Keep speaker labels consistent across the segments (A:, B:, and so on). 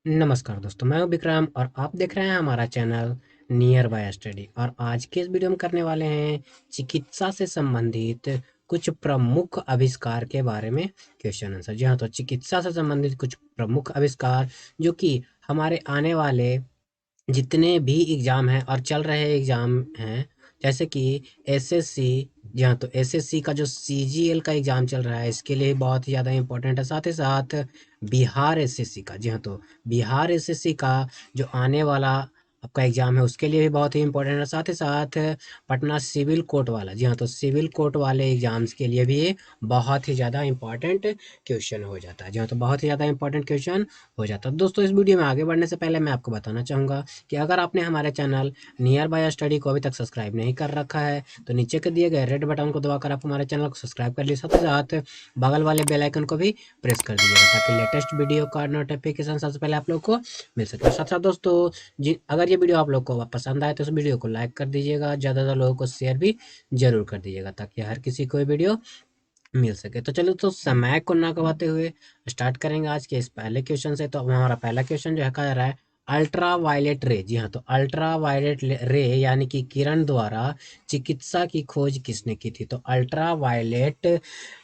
A: नमस्कार दोस्तों, मैं हूं विक्रम और आप देख रहे हैं हमारा चैनल नियर बाय स्टडी। और आज के इस वीडियो में करने वाले हैं चिकित्सा से संबंधित कुछ प्रमुख आविष्कार के बारे में क्वेश्चन आंसर। जी हाँ, तो चिकित्सा से संबंधित कुछ प्रमुख आविष्कार जो कि हमारे आने वाले जितने भी एग्ज़ाम हैं और चल रहे एग्ज़ाम हैं, जैसे कि एसएससी। जी हाँ, तो एसएससी का जो सीजीएल का एग्ज़ाम चल रहा है, इसके लिए बहुत ही ज़्यादा इम्पोर्टेंट है। साथ ही साथ बिहार एसएससी का, जी हाँ, तो बिहार एसएससी का जो आने वाला आपका एग्ज़ाम है, उसके लिए भी बहुत ही इम्पोर्टेंट है। साथ ही साथ पटना सिविल कोर्ट वाला, जी हाँ, तो सिविल कोर्ट वाले एग्ज़ाम्स के लिए भी ये बहुत ही ज़्यादा इम्पोर्टेंट क्वेश्चन हो जाता है। जी हाँ, तो बहुत ही ज़्यादा इम्पोर्टेंट क्वेश्चन हो जाता है। दोस्तों, इस वीडियो में आगे बढ़ने से पहले मैं आपको बताना चाहूँगा कि अगर आपने हमारे चैनल नियर बाय स्टडी को अभी तक सब्सक्राइब नहीं कर रखा है, तो नीचे के दिए गए रेड बटन को दबाकर आप हमारे चैनल को सब्सक्राइब कर लीजिए। साथ ही साथ बगल वाले बेल आइकन को भी प्रेस कर दीजिएगा ताकि लेटेस्ट वीडियो का नोटिफिकेशन सबसे पहले आप लोग को मिल सके। साथ साथ दोस्तों, जी अगर ये वीडियो आप लोग को पसंद आए तो इस वीडियो को लाइक कर दीजिएगा, ज़्यादा से ज़्यादा लोगों को शेयर भी जरूर कर दीजिएगा ताकि हर किसी को ये वीडियो मिल सके। तो चलो, तो समय को ना गवाते हुए स्टार्ट करेंगे आज के इस पहले क्वेश्चन से। तो हमारा पहला क्वेश्चन जो है कहा जा रहा है अल्ट्रा वायलेट रे। जी हाँ, तो अल्ट्रा वायलेट रे यानी कि किरण द्वारा चिकित्सा की खोज किसने की थी? तो अल्ट्रा वायलेट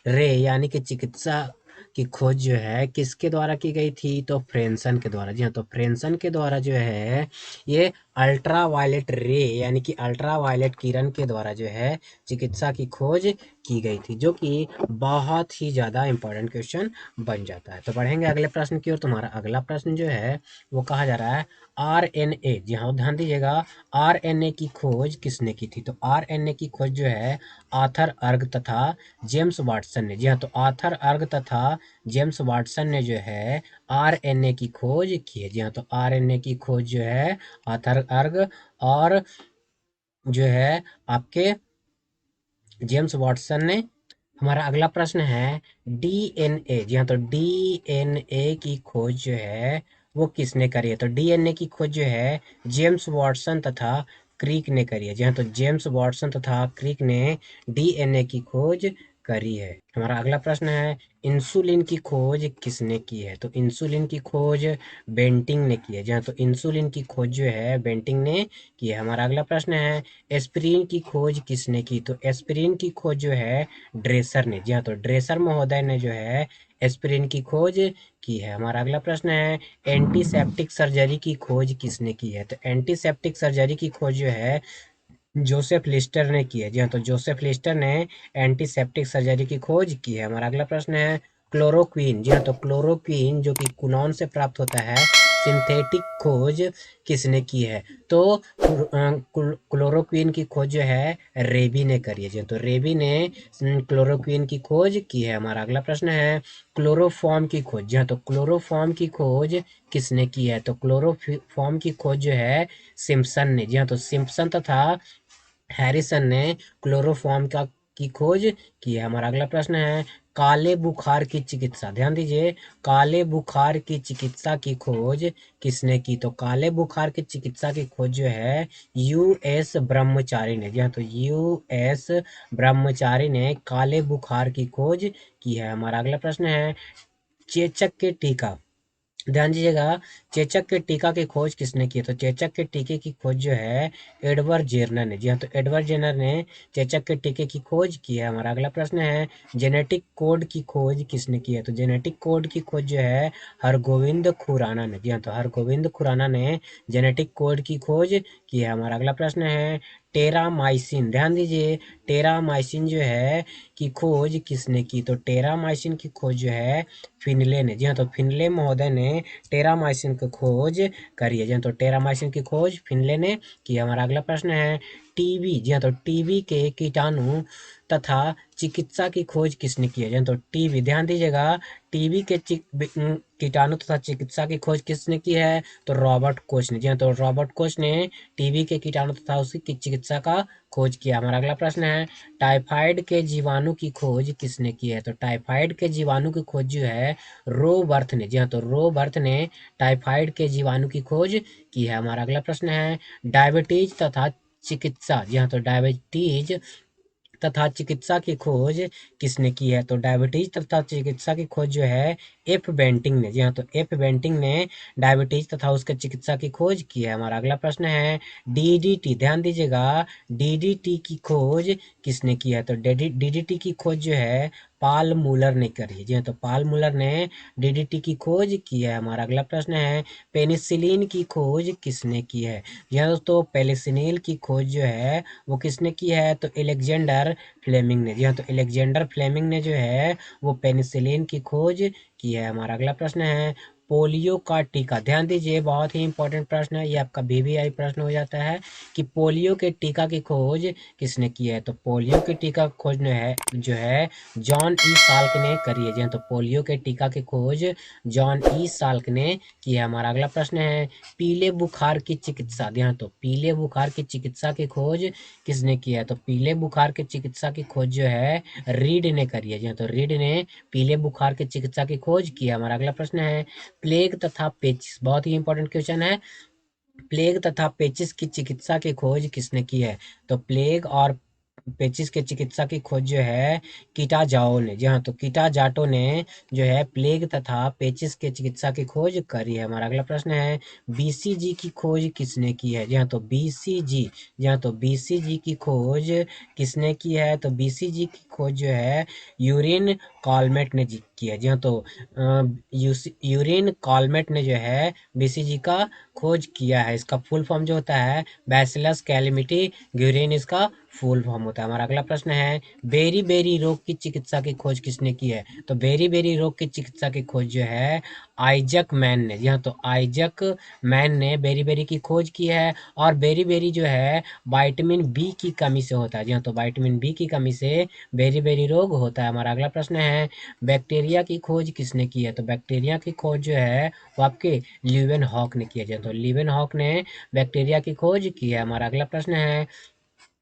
A: रे यानी कि चिकित्सा की खोज जो है किसके द्वारा की गई थी? तो फ्रेंसन के द्वारा। जी हाँ, तो फ्रेंसन के द्वारा जो है ये अल्ट्रा वायलेट रे यानी कि अल्ट्रा वायलेट किरण के द्वारा जो है चिकित्सा की खोज की गई थी, जो कि बहुत ही ज़्यादा इंपॉर्टेंट क्वेश्चन बन जाता है। तो बढ़ेंगे अगले प्रश्न की ओर। तुम्हारा अगला प्रश्न जो है वो कहा जा रहा है आरएनए। जी हाँ, ध्यान दीजिएगा, आरएनए की खोज किसने की थी? तो आरएनए की खोज जो है आर्थर अर्ग तथा जेम्स वाटसन ने। जी हाँ, तो आर्थर अर्ग तथा जेम्स वाटसन ने जो है आरएनए की खोज की है। जी हाँ, तो आरएनए की खोज जो है आर्थर अर्ग और जो है आपके जेम्स वाटसन ने। हमारा अगला प्रश्न है डीएनए। जी हाँ, तो डीएनए की खोज जो है वो किसने करी है? तो डीएनए की खोज जो है जेम्स वाटसन तथा क्रिक ने करी है। जी हाँ, तो जेम्स वाटसन तथा क्रिक ने डीएनए की खोज करी है। हमारा अगला प्रश्न है इंसुलिन की खोज किसने की है? तो इंसुलिन की खोज बेंटिंग ने की है। जी हाँ, तो इंसुलिन की खोज जो है बेंटिंग ने की है। हमारा अगला प्रश्न है एस्पिरिन की खोज किसने की? तो एस्पिरिन की खोज जो है ड्रेसर ने। जी हाँ, तो ड्रेसर महोदय ने जो है एस्पिरिन की खोज की है। हमारा अगला प्रश्न है एंटीसेप्टिक सर्जरी की खोज किसने की है? तो एंटीसेप्टिक सर्जरी की खोज जो है जोसेफ लिस्टर ने की है। जी हाँ, तो जोसेफ लिस्टर ने एंटीसेप्टिक सर्जरी की खोज की है। हमारा अगला प्रश्न है क्लोरोक्वीन। जी हाँ, तो क्लोरोक्वीन जो कि कुनॉन से प्राप्त होता है, सिंथेटिक खोज किसने की है? तो क्लोरोक्वीन की खोज जो है रेबी ने करी है। जी हाँ, तो रेबी ने क्लोरोक्वीन की खोज की है। हमारा अगला प्रश्न है क्लोरोफॉर्म की खोज। जी हाँ, तो क्लोरोफॉर्म की खोज किसने की है? तो क्लोरोफॉर्म की खोज जो है सिम्पसन ने। जी हाँ, तो सिम्पसन तथा हैरिसन ने क्लोरोफॉर्म का की खोज की है। हमारा अगला प्रश्न है काले बुखार की चिकित्सा। ध्यान दीजिए, काले बुखार की चिकित्सा की खोज किसने की? तो काले बुखार की चिकित्सा की खोज जो है यूएस ब्रह्मचारी ने। जी हाँ, तो यूएस ब्रह्मचारी ने काले बुखार की खोज की है। हमारा अगला प्रश्न है चेचक के टीका। ध्यान दीजिएगा, चेचक के टीका की खोज किसने की? तो चेचक के टीके की खोज जो है एडवर्ड जेनर ने। जी हाँ, तो एडवर्ड जेनर ने चेचक के टीके की खोज की है। हमारा अगला प्रश्न है जेनेटिक कोड की खोज किसने की है? तो जेनेटिक कोड की खोज जो है हरगोविंद खुराना ने। जी हाँ, तो हरगोविंद खुराना ने जेनेटिक कोड की खोज की है। हमारा अगला प्रश्न है टेरामाइसिन। ध्यान दीजिए, टेरामाइसिन जो है की खोज किसने की? तो टेरामाइसिन की खोज जो है फिनले ने। जी हाँ, तो फिनले महोदय ने टेरामाइसिन की खोज करी है। जी हाँ, तो टेरामाइसिन की खोज फिनले ने की। हमारा अगला प्रश्न है टीबी। जी हाँ, तो टीबी के कीटाणु तथा चिकित्सा की खोज किसने की है? जी हाँ, तो टीबी, ध्यान दीजिएगा, टीबी के कीटाणु तथा चिकित्सा की खोज किसने की है? तो रॉबर्ट कोच ने। जी हाँ, तो रॉबर्ट कोच ने टीबी के कीटाणु तथा उसकी चिकित्सा का खोज किया। हमारा अगला प्रश्न है टाइफाइड के जीवाणु की खोज किसने की है? तो टाइफाइड के जीवाणु की खोज जो है रोबर्थ ने। जी हाँ, तो रोबर्थ ने टाइफाइड के जीवाणु की खोज की है। हमारा अगला प्रश्न है डायबिटीज तथा चिकित्सा। जी हाँ, तो डायबिटीज तथा चिकित्सा की खोज किसने की है? तो डायबिटीज तथा चिकित्सा की खोज जो है एफ बेंटिंग ने। जी हाँ, तो एफ बेंटिंग ने डायबिटीज तथा उसके चिकित्सा की खोज की है। हमारा अगला प्रश्न है डीडीटी। ध्यान दीजिएगा, डीडीटी की खोज किसने की है? तो डीडीटी की खोज जो है पाल मूलर ने करी है। जी हाँ, तो पाल मूलर ने डीडीटी की खोज की है। हमारा अगला प्रश्न है पेनिसिलिन की खोज किसने की है? जी हाँ दोस्तों, पेनिसिलिन की खोज जो है वो किसने की है? तो एलेक्जेंडर फ्लेमिंग ने। जी हाँ, तो एलेक्जेंडर फ्लेमिंग ने जो है वो पेनिसिलिन की खोज की है। हमारा अगला प्रश्न है पोलियो का टीका। ध्यान दीजिए, बहुत ही इंपॉर्टेंट प्रश्न है ये, आपका वीवीआई प्रश्न हो जाता है कि पोलियो के टीका की खोज किसने की है? तो पोलियो के टीका की खोज जो है जॉन ई साल्क ने करी है। जी हाँ, तो पोलियो के टीका की खोज जॉन ई साल्क ने की है। हमारा अगला प्रश्न है पीले बुखार की चिकित्सा। ध्यान, तो पीले बुखार की चिकित्सा की खोज किसने की है? तो पीले बुखार की चिकित्सा की खोज जो है रीड ने करी है। जी हाँ, तो रीड ने पीले बुखार की चिकित्सा की खोज की है। हमारा अगला प्रश्न है प्लेग तथा पेचिस। बहुत ही इंपॉर्टेंट क्वेश्चन है, प्लेग तथा पेचिस की चिकित्सा की खोज किसने की है? तो प्लेग और पेचिस के चिकित्सा की खोज जो है कीटा जाओ ने। जी हाँ, तो कीटा जाटो ने जो है प्लेग तथा पेचिस के चिकित्सा की खोज करी है। हमारा अगला प्रश्न है बीसीजी की खोज किसने की है? जी हाँ, तो बीसीजी। जी हाँ, तो बीसीजी की खोज किसने की है? तो बीसीजी की खोज जो है यूरिन कॉलमेट ने की है। जी हाँ, तो यूरिन कॉलमेट ने जो है बीसीजी का खोज किया है। इसका फुल फॉर्म जो होता है बैसिलस कैलिमिटी ग्यूरेन, इसका फुल फॉर्म होता है। हमारा अगला प्रश्न है बेरी बेरी रोग की चिकित्सा की खोज किसने की है? तो बेरी बेरी रोग की चिकित्सा की खोज जो है आइजक मैन ने। जी हाँ, तो आइजक मैन ने बेरी बेरी की खोज की है। और बेरी बेरी जो है विटामिन बी की कमी से होता है। जी हाँ, तो विटामिन बी की कमी से बेरी बेरी रोग होता है। हमारा अगला प्रश्न है बैक्टीरिया की खोज किसने की है? तो बैक्टीरिया की खोज जो है वो आपके ल्यूवेन हॉक ने किया जाए। तो ल्यूवेन हॉक ने बैक्टीरिया की खोज की है। हमारा अगला प्रश्न है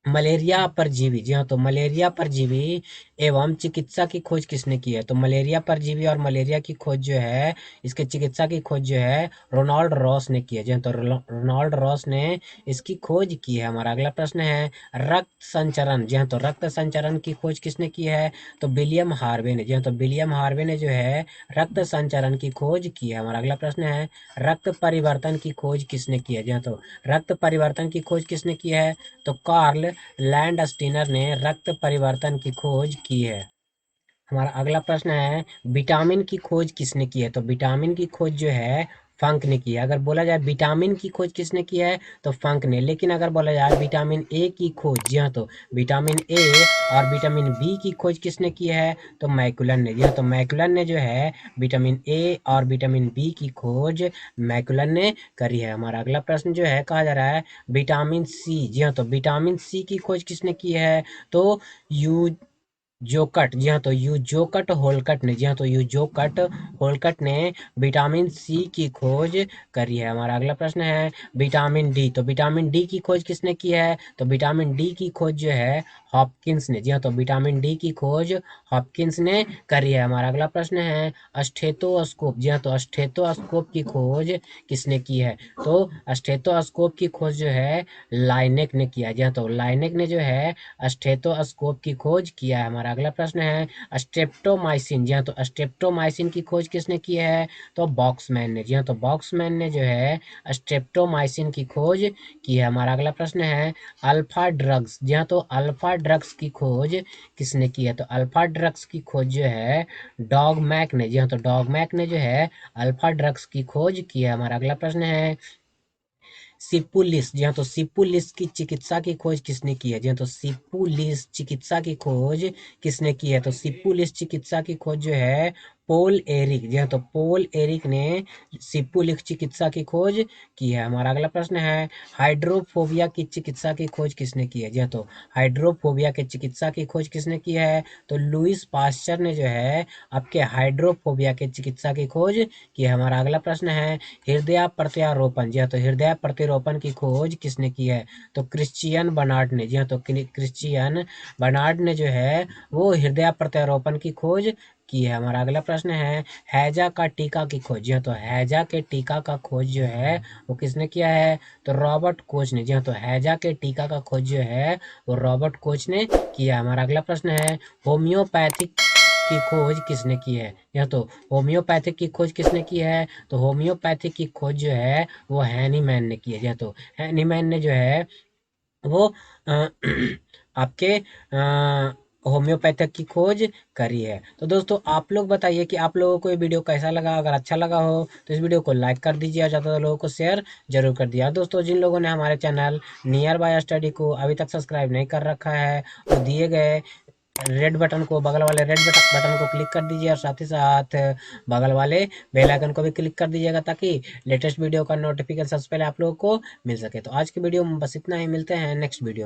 A: मलेरिया परजीवी। जी हाँ, तो मलेरिया परजीवी एवं चिकित्सा की खोज किसने की है? तो मलेरिया परजीवी और मलेरिया की खोज जो है इसके चिकित्सा की खोज जो है रोनाल्ड रॉस ने की है। जी हाँ, तो रोनाल्ड रॉस ने इसकी खोज की है। हमारा अगला प्रश्न है रक्त संचरण। जी हाँ, तो रक्त संचरण की खोज किसने की है? तो विलियम हार्वे ने। जी हाँ, तो विलियम हार्वे ने जो है रक्त संचरण की खोज की है। हमारा अगला प्रश्न है रक्त परिवर्तन की खोज किसने की है? जी हाँ, तो रक्त परिवर्तन की खोज किसने की है? तो कार्ल लैंडस्टीनर ने रक्त परिवर्तन की खोज की है। हमारा अगला प्रश्न है विटामिन की खोज किसने की है? तो विटामिन की खोज जो है फंक ने की है। अगर बोला जाए विटामिन की खोज किसने की है तो फंक ने। लेकिन अगर बोला जाए विटामिन ए की खोज, जी हाँ, तो विटामिन ए और विटामिन बी की खोज किसने की है? तो मैकुलन ने। जी हाँ, तो मैकुलन ने जो है विटामिन ए और विटामिन बी की खोज मैकुलन ने करी है। हमारा अगला प्रश्न जो है कहा जा रहा है विटामिन सी। जी हाँ, तो विटामिन सी की खोज किसने की है? तो यू जोकट। जी हाँ, तो यूजोकट होलकट ने। जी हाँ, तो यूजोकट होलकट ने विटामिन सी की खोज करी है। हमारा अगला प्रश्न है विटामिन डी। तो विटामिन डी की खोज किसने की है? तो विटामिन डी की खोज जो है हॉपकिंस ने। जी हाँ, तो विटामिन डी की खोज हॉपकिंस ने करी है। हमारा अगला प्रश्न है स्टेथोस्कोप। जी हाँ, तो स्टेथोस्कोप की खोज किसने की है? तो स्टेथोस्कोप की खोज जो है लाइनेक ने किया। जी हाँ, तो लाइनेक ने जो है स्टेथोस्कोप की खोज किया है। हमारा अगला प्रश्न है स्ट्रेप्टोमाइसिन। जी हाँ, तो स्ट्रेप्टोमाइसिन की खोज किसने की है? तो बॉक्समैन ने। जी हाँ, तो बॉक्समैन ने जो है स्ट्रेप्टोमाइसिन की खोज की है। हमारा अगला प्रश्न है अल्फा ड्रग्स। जी हाँ, तो अल्फा ड्रग्स की खोज किसने की है? तो अल्फा ड्रग्स की खोज जो है डॉग मैक ने। जी हाँ, तो डॉग मैक ने जो है अल्फा ड्रग्स की खोज की है। हमारा अगला प्रश्न है सिपुलिस। जी हाँ, तो सिपुलिस की चिकित्सा की खोज किसने की है? जी हाँ, तो सिपुलिस चिकित्सा की खोज किसने की है? तो सिपुलिस चिकित्सा की खोज जो है पोल एरिक। जी हाँ, तो पोल एरिक ने सिपुलिस चिकित्सा की खोज की है। हमारा अगला प्रश्न है हाइड्रोफोबिया की चिकित्सा की खोज किसने की है? जी हाँ, तो हाइड्रोफोबिया की चिकित्सा की खोज किसने की है? तो लुइस पास्चर ने जो है आपके हाइड्रोफोबिया के चिकित्सा की खोज की है। हमारा अगला प्रश्न है हृदय प्रत्यारोपण। जी हाँ, तो हृदय प्रत्यारोपण की खोज किसने की है? तो क्रिश्चियन बर्नार्ड ने। जी हाँ, तो क्रिश्चियन बर्नार्ड ने जो है वो हृदय प्रत्यारोपण की खोज की है। हमारा अगला प्रश्न है हैजा का टीका की खोज। जी हाँ, तो हैजा के टीका का खोज जो है वो किसने किया है? तो रॉबर्ट कोच ने। जी हाँ, तो हैजा के टीका का खोज जो है वो रॉबर्ट कोच ने किया। हमारा अगला प्रश्न है होम्योपैथिक की खोज किसने की है? यह तो होम्योपैथिक की खोज किसने की है? तो होम्योपैथिक की खोज जो है वो हैनीमैन ने की है। यह तो हैनीमैन ने जो है वो अ, आपके होम्योपैथिक की खोज करी है। तो दोस्तों आप लोग बताइए कि आप लोगों को ये वीडियो कैसा लगा। अगर अच्छा लगा हो तो इस वीडियो को लाइक कर दीजिए और ज़्यादा लोगों को शेयर जरूर कर दिया। दोस्तों जिन लोगों ने हमारे चैनल नियर बाय स्टडी को अभी तक सब्सक्राइब नहीं कर रखा है वो दिए गए रेड बटन को, बगल वाले रेड बटन को क्लिक कर दीजिए और साथ ही साथ बगल वाले बेल आइकन को भी क्लिक कर दीजिएगा ताकि लेटेस्ट वीडियो का नोटिफिकेशन सबसे पहले आप लोगों को मिल सके। तो आज की वीडियो में बस इतना ही, मिलते हैं नेक्स्ट वीडियो में।